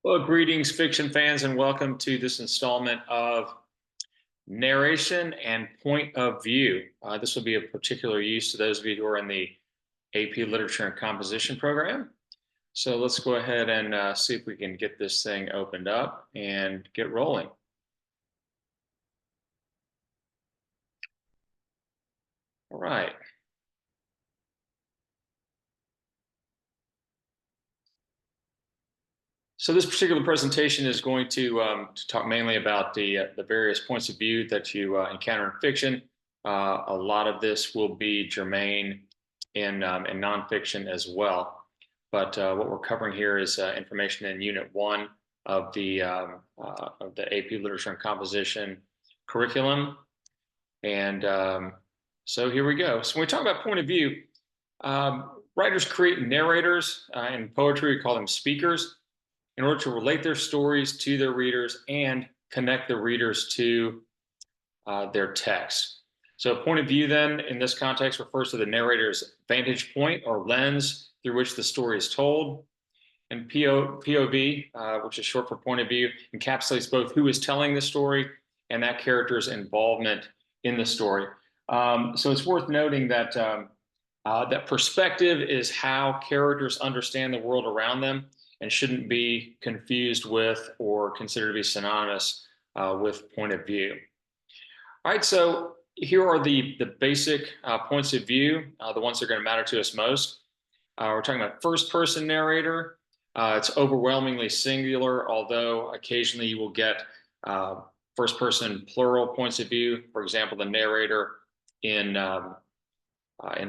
Well, greetings, fiction fans, and welcome to this installment of Narration and Point of View. This will be of particular use to those of you who are in the AP Literature and Composition program. So let's go ahead and see if we can get this thing opened up and get rolling. All right. So this particular presentation is going to talk mainly about the various points of view that you encounter in fiction. A lot of this will be germane in nonfiction as well. But what we're covering here is information in Unit 1 of the AP Literature and Composition curriculum. And so here we go. So when we talk about point of view, writers create narrators. In poetry, we call them speakers, in order to relate their stories to their readers and connect the readers to their text. So point of view then, in this context, refers to the narrator's vantage point or lens through which the story is told. And POV, which is short for point of view, encapsulates both who is telling the story and that character's involvement in the story. So it's worth noting that that perspective is how characters understand the world around them and shouldn't be confused with or considered to be synonymous with point of view. All right, so here are the basic points of view, the ones that are going to matter to us most. We're talking about first-person narrator. It's overwhelmingly singular, although occasionally you will get first-person plural points of view. For example, the narrator in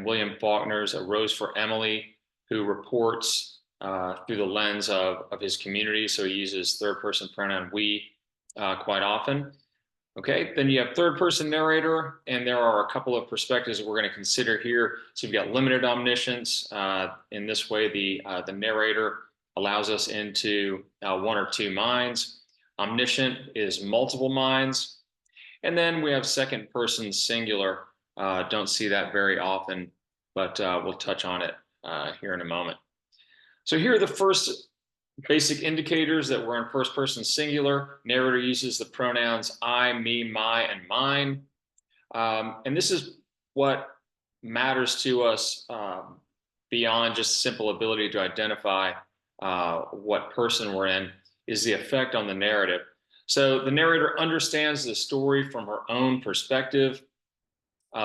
William Faulkner's A Rose for Emily, who reports through the lens of his community. So he uses third-person pronoun we quite often. Okay, then you have third-person narrator, and there are a couple of perspectives that we're going to consider here. So you've got limited omniscience. In this way, the narrator allows us into one or two minds. Omniscient is multiple minds. And then we have second-person singular. Don't see that very often, but we'll touch on it here in a moment. So here are the first basic indicators that we're in first person singular. Narrator uses the pronouns I, me, my, and mine. And this is what matters to us beyond just simple ability to identify what person we're in, is the effect on the narrative. So the narrator understands the story from her own perspective.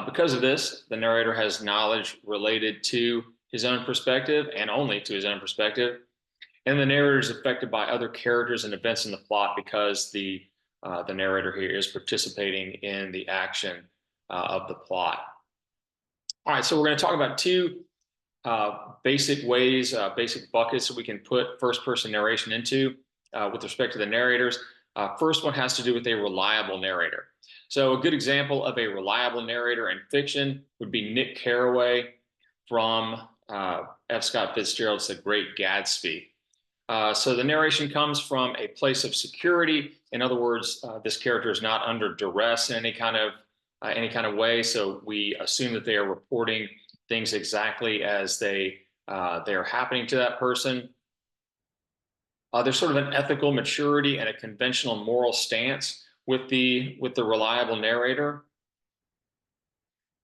Because of this, the narrator has knowledge related to his own perspective and only to his own perspective. And the narrator is affected by other characters and events in the plot because the narrator here is participating in the action of the plot. All right, so we're going to talk about two basic ways, basic buckets that we can put first-person narration into with respect to the narrators. First one has to do with a reliable narrator. So a good example of a reliable narrator in fiction would be Nick Carraway from F. Scott Fitzgerald's The Great Gatsby. So the narration comes from a place of security. In other words, this character is not under duress in any kind of way. So we assume that they are reporting things exactly as they are happening to that person. There's sort of an ethical maturity and a conventional moral stance with the reliable narrator.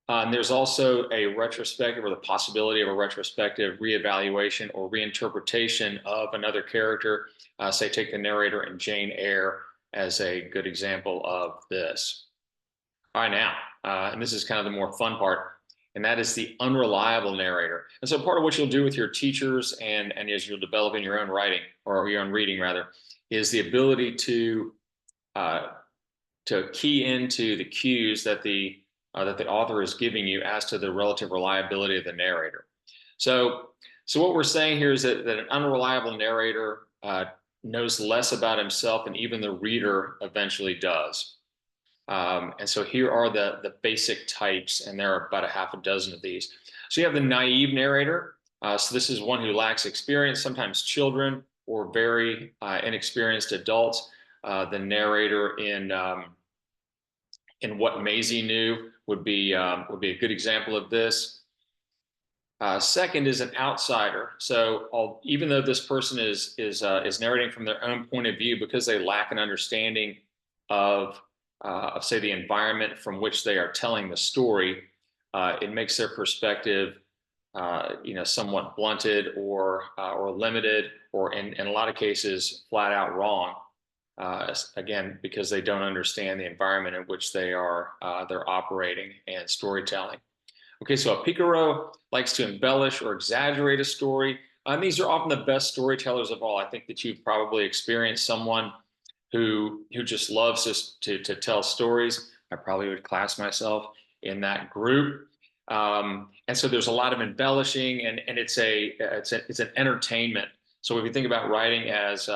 And there's also a retrospective, or the possibility of a retrospective reevaluation or reinterpretation of another character. Say, take the narrator in Jane Eyre as a good example of this. All right, now, and this is kind of the more fun part, and that is the unreliable narrator. And so part of what you'll do with your teachers and as you're developing your own writing, or your own reading rather, is the ability to key into the cues that the author is giving you as to the relative reliability of the narrator. So what we're saying here is that an unreliable narrator knows less about himself than even the reader eventually does. And so here are the basic types, and there are about a half a dozen of these. So you have the naive narrator. So this is one who lacks experience, sometimes children or very inexperienced adults. The narrator in What Maisie Knew would be a good example of this. Second is an outsider. So even though this person is narrating from their own point of view, because they lack an understanding of say the environment from which they are telling the story, it makes their perspective somewhat blunted or limited, or in a lot of cases flat out wrong. Again, because they don't understand the environment in which they're operating and storytelling. Okay, so a picaro likes to embellish or exaggerate a story. These are often the best storytellers of all. I think that you've probably experienced someone who just loves to tell stories. I probably would class myself in that group. And so there's a lot of embellishing, and it's an entertainment. So if you think about writing as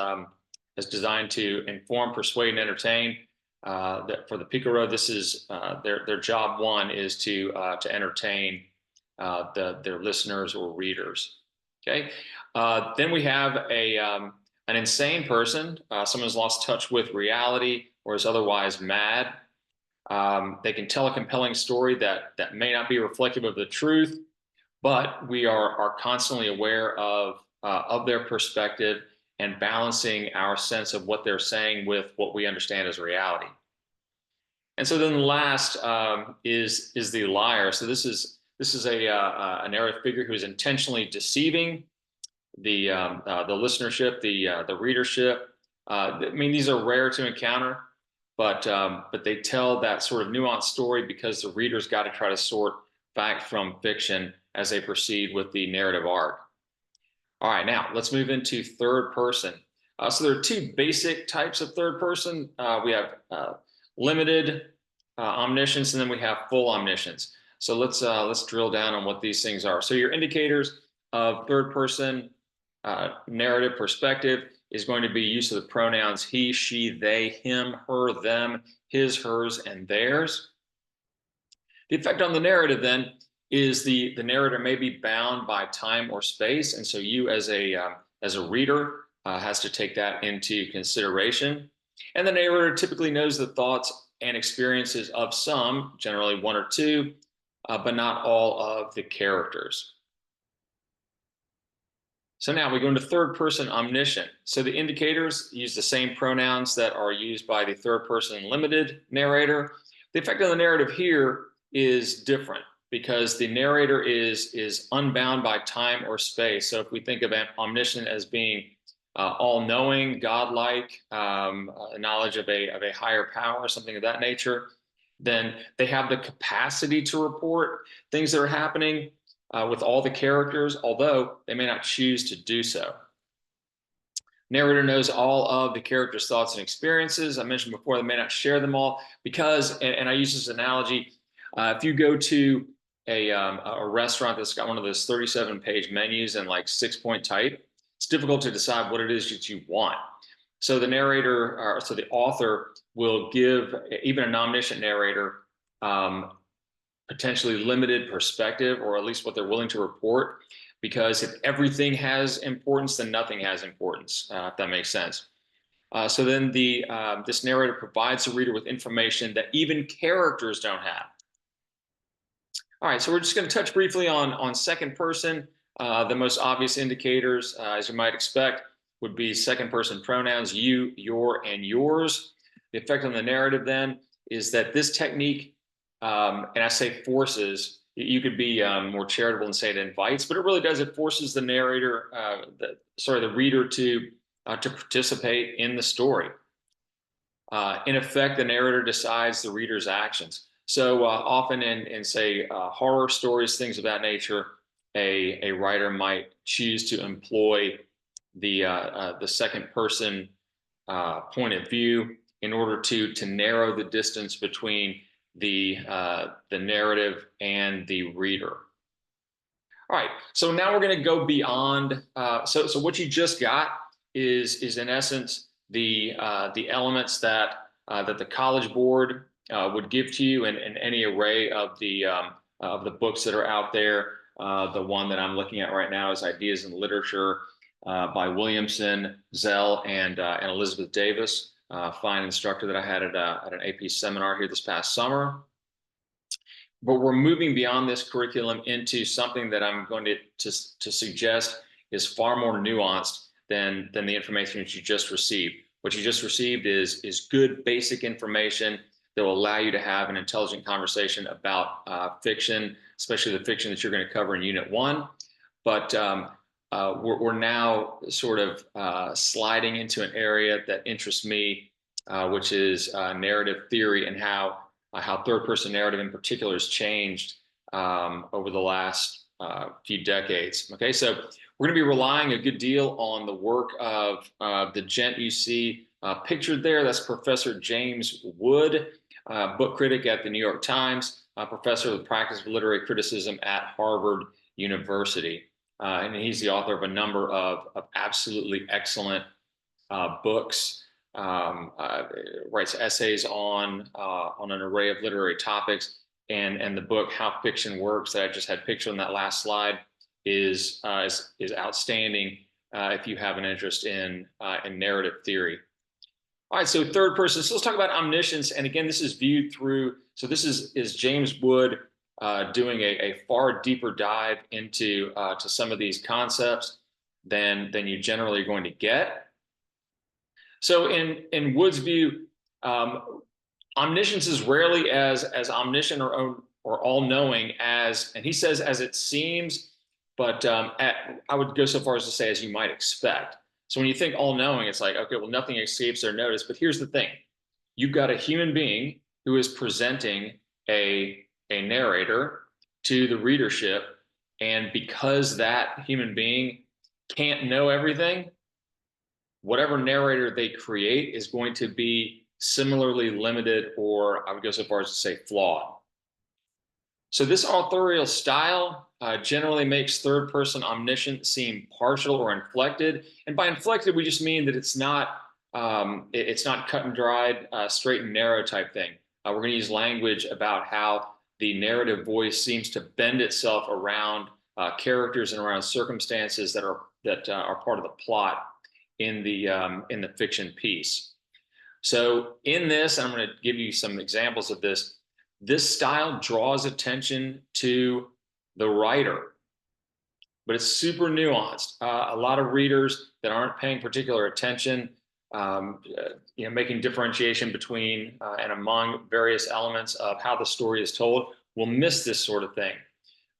designed to inform, persuade, and entertain, that for the picaro, this is their job one is to entertain their listeners or readers. Okay, then we have an insane person, someone who's lost touch with reality or is otherwise mad. They can tell a compelling story that may not be reflective of the truth, but we are constantly aware of their perspective and balancing our sense of what they're saying with what we understand as reality. And so then last is the liar. So this is a narrative figure who is intentionally deceiving the listenership, the readership. I mean, these are rare to encounter, but they tell that sort of nuanced story because the reader's got to try to sort fact from fiction as they proceed with the narrative arc. All right, now let's move into third person. So there are two basic types of third person. We have limited omniscience, and then we have full omniscience. So let's drill down on what these things are. So your indicators of third person narrative perspective is going to be use of the pronouns he, she, they, him, her, them, his, hers, and theirs. The effect on the narrative then is the narrator may be bound by time or space, and so you as a reader has to take that into consideration. And the narrator typically knows the thoughts and experiences of some, generally one or two, but not all of the characters. So now we go into third person omniscient. So the indicators use the same pronouns that are used by the third person limited narrator. The effect on the narrative here is different because the narrator is unbound by time or space. So if we think of omniscient as being all-knowing, godlike, knowledge of a higher power, something of that nature, then they have the capacity to report things that are happening with all the characters, although they may not choose to do so. Narrator knows all of the characters' thoughts and experiences. I mentioned before they may not share them all because, and I use this analogy, if you go to a restaurant that's got one of those 37-page menus and like 6-point type, it's difficult to decide what it is that you want. So the narrator, or so the author, will give even an omniscient narrator potentially limited perspective, or at least what they're willing to report, because if everything has importance, then nothing has importance, if that makes sense. So then this narrator provides the reader with information that even characters don't have. All right, so we're just going to touch briefly on second person. The most obvious indicators, as you might expect, would be second person pronouns, you, your, and yours. The effect on the narrative then is that this technique, and I say forces, you could be more charitable and say it invites, but it really does, it forces the narrator, the reader to participate in the story. In effect, the narrator decides the reader's actions. So often in say horror stories, things of that nature, a writer might choose to employ the second person point of view in order to narrow the distance between the narrative and the reader. All right, so now we're going to go beyond. So what you just got is in essence the elements that the College Board would give to you in any array of the books that are out there. The one that I'm looking at right now is Ideas in Literature by Williamson, Zell, and Elizabeth Davis, fine instructor that I had at an AP seminar here this past summer. but we're moving beyond this curriculum into something that I'm going to suggest is far more nuanced than the information that you just received. What you just received is good basic information that will allow you to have an intelligent conversation about fiction, especially the fiction that you're going to cover in Unit 1. But we're now sort of sliding into an area that interests me, which is narrative theory and how third-person narrative in particular has changed over the last few decades. Okay, so we're going to be relying a good deal on the work of the gent you see pictured there. That's Professor James Wood, book critic at the New York Times, professor of the practice of literary criticism at Harvard University. And he's the author of a number of absolutely excellent books, writes essays on an array of literary topics, and the book How Fiction Works that I just had pictured on that last slide is outstanding if you have an interest in narrative theory. All right, so third person. So let's talk about omniscience. And again, this is viewed through. So this is James Wood doing a far deeper dive into to some of these concepts than you generally are going to get. So in Wood's view, omniscience is rarely as omniscient or all-knowing as, and he says, as it seems, but I would go so far as to say as you might expect. So when you think all-knowing, it's like, okay, well, nothing escapes their notice. But here's the thing. You've got a human being who is presenting a narrator to the readership. And because that human being can't know everything, whatever narrator they create is going to be similarly limited, or I would go so far as to say flawed. So this authorial style generally makes third-person omniscient seem partial or inflected. And by inflected, we just mean that it's not cut and dried, straight and narrow type thing. We're going to use language about how the narrative voice seems to bend itself around characters and around circumstances that are part of the plot in the fiction piece. So in this, I'm going to give you some examples of this. This style draws attention to the writer, but it's super nuanced. A lot of readers that aren't paying particular attention, making differentiation between and among various elements of how the story is told, will miss this sort of thing.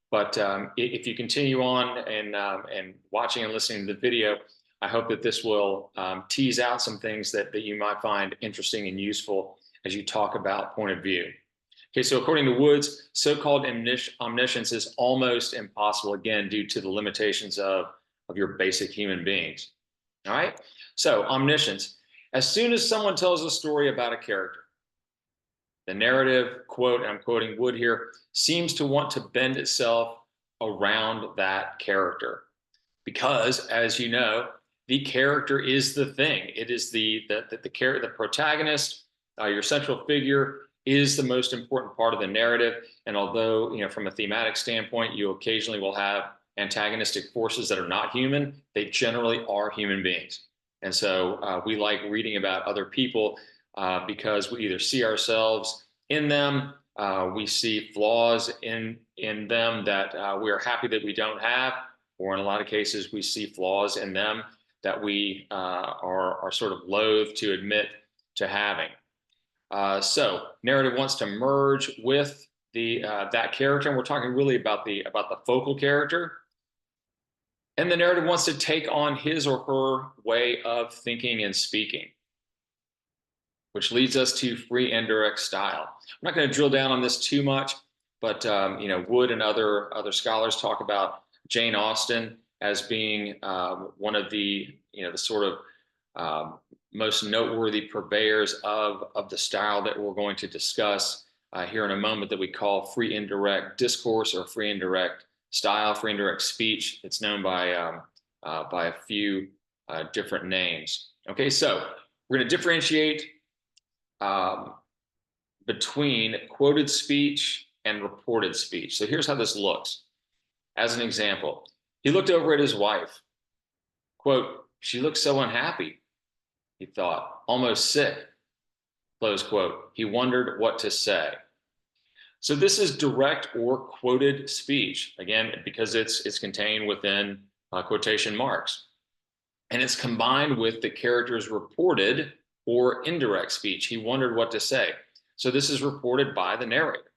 But if you continue on and watching and listening to the video, I hope that this will tease out some things that you might find interesting and useful as you talk about point of view. Okay, so according to Woods, so-called omniscience is almost impossible, again, due to the limitations of your basic human beings. All right, so omniscience. As soon as someone tells a story about a character, the narrative, quote, and I'm quoting Wood here, seems to want to bend itself around that character. Because, as you know, the character is the thing. It is the protagonist, your central figure, is the most important part of the narrative. And although, from a thematic standpoint, you occasionally will have antagonistic forces that are not human, they generally are human beings. And so we like reading about other people because we either see ourselves in them, we see flaws in them that we are happy that we don't have, or in a lot of cases, we see flaws in them that we are sort of loath to admit to having. So narrative wants to merge with that character, and we're talking really about the focal character. And the narrative wants to take on his or her way of thinking and speaking, which leads us to free indirect style. I'm not going to drill down on this too much, but Wood and other scholars talk about Jane Austen as being one of the sort of most noteworthy purveyors of the style that we're going to discuss here in a moment, that we call free indirect discourse or free indirect style, free indirect speech. It's known by a few different names. Okay, so we're going to differentiate between quoted speech and reported speech. So here's how this looks. As an example, he looked over at his wife. Quote, "She looks so unhappy," he thought, "almost sick." Close quote. He wondered what to say. So this is direct or quoted speech, again, because it's contained within quotation marks. And it's combined with the character's reported or indirect speech. He wondered what to say. So this is reported by the narrator.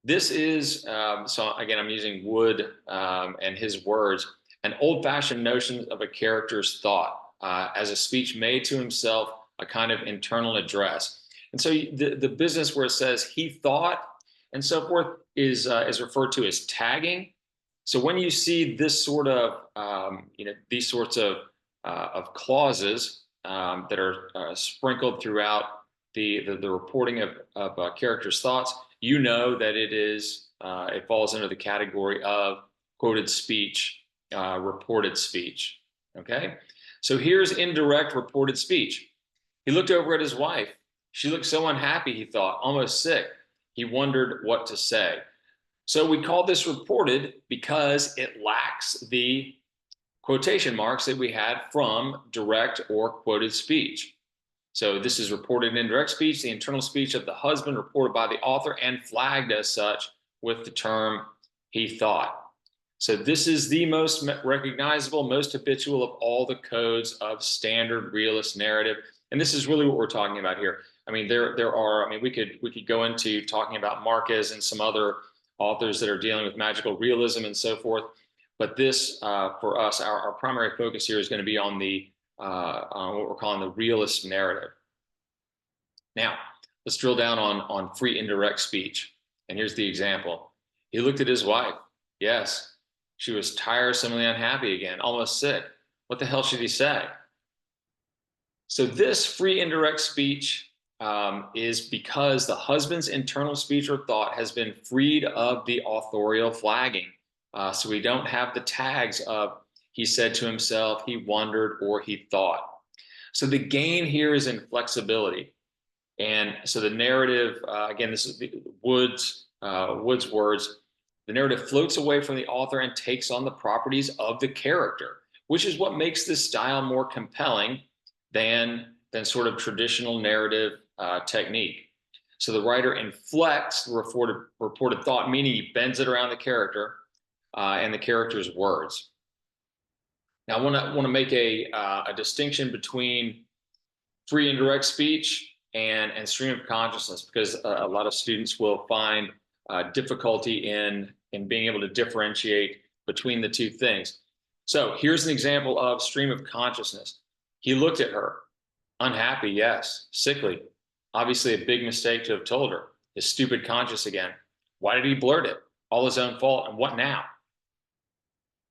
This is, so again, I'm using Wood and his words, an old-fashioned notion of a character's thought as a speech made to himself, a kind of internal address. And so the business where it says he thought and so forth is referred to as tagging. So when you see this sort of, these sorts of clauses that are sprinkled throughout the reporting of characters' thoughts, you know that it falls under the category of quoted speech, reported speech. Okay, so here's indirect reported speech. He looked over at his wife. She looked so unhappy, he thought, almost sick. He wondered what to say. So we call this reported because it lacks the quotation marks that we had from direct or quoted speech. So this is reported indirect speech, the internal speech of the husband reported by the author and flagged as such with the term he thought. So this is the most recognizable, most habitual of all the codes of standard realist narrative. And this is really what we're talking about here. I mean, we could go into talking about Marquez and some other authors that are dealing with magical realism and so forth. But this, for us, our primary focus here is going to be on what we're calling the realist narrative. Now, let's drill down on free indirect speech. And here's the example. He looked at his wife. Yes, she was tiresomely unhappy again, almost sick. What the hell should he say? So this free indirect speech is because the husband's internal speech or thought has been freed of the authorial flagging. So we don't have the tags of he said to himself, he wondered, or he thought. So the gain here is in flexibility. And so the narrative, again, this is Wood's words, the narrative floats away from the author and takes on the properties of the character, which is what makes this style more compelling than sort of traditional narrative technique. So the writer inflects the reported thought, meaning he bends it around the character and the character's words. Now, I want to make a distinction between free indirect speech and stream of consciousness, because a lot of students will find difficulty in being able to differentiate between the two things. So here's an example of stream of consciousness. He looked at her, unhappy, yes, sickly, obviously a big mistake to have told her. His stupid conscience again. Why did he blurt it? All his own fault, and what now?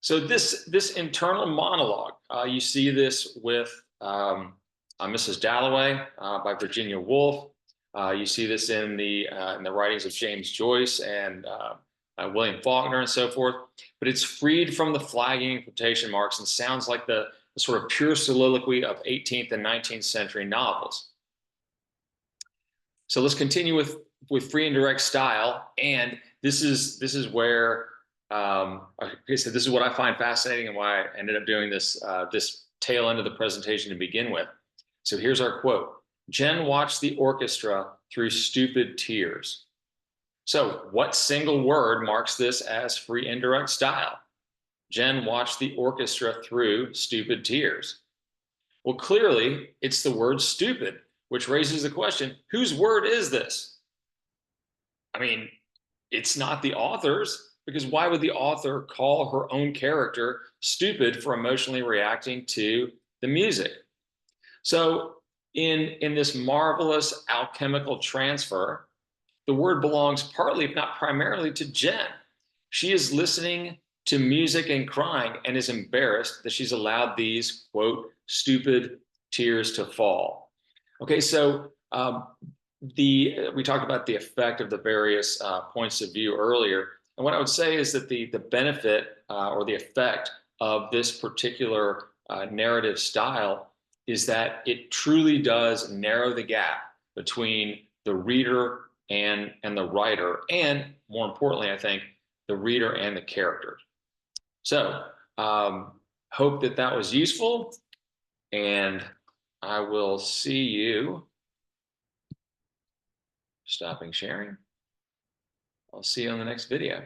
So this internal monologue, you see this with Mrs. Dalloway by Virginia Woolf. You see this in the writings of James Joyce and William Faulkner and so forth. But it's freed from the flagging and quotation marks and sounds like the sort of pure soliloquy of 18th and 19th century novels. So let's continue with free and direct style, and this is where okay, so this is what I find fascinating and why I ended up doing this tail end of the presentation to begin with. So here's our quote. Jen watched the orchestra through stupid tears. So what single word marks this as free indirect style? Jen watched the orchestra through stupid tears. Well, clearly it's the word stupid, which raises the question, whose word is this? I mean, it's not the author's, because why would the author call her own character stupid for emotionally reacting to the music? So in this marvelous alchemical transfer, the word belongs partly, if not primarily, to Jen. She is listening to music and crying and is embarrassed that she's allowed these, quote, stupid tears to fall. Okay, so we talked about the effect of the various points of view earlier. And what I would say is that the benefit or the effect of this particular narrative style is that it truly does narrow the gap between the reader and the writer, and more importantly, I think, the reader and the character. So hope that was useful, and I will see you. Stopping sharing. I'll see you on the next video.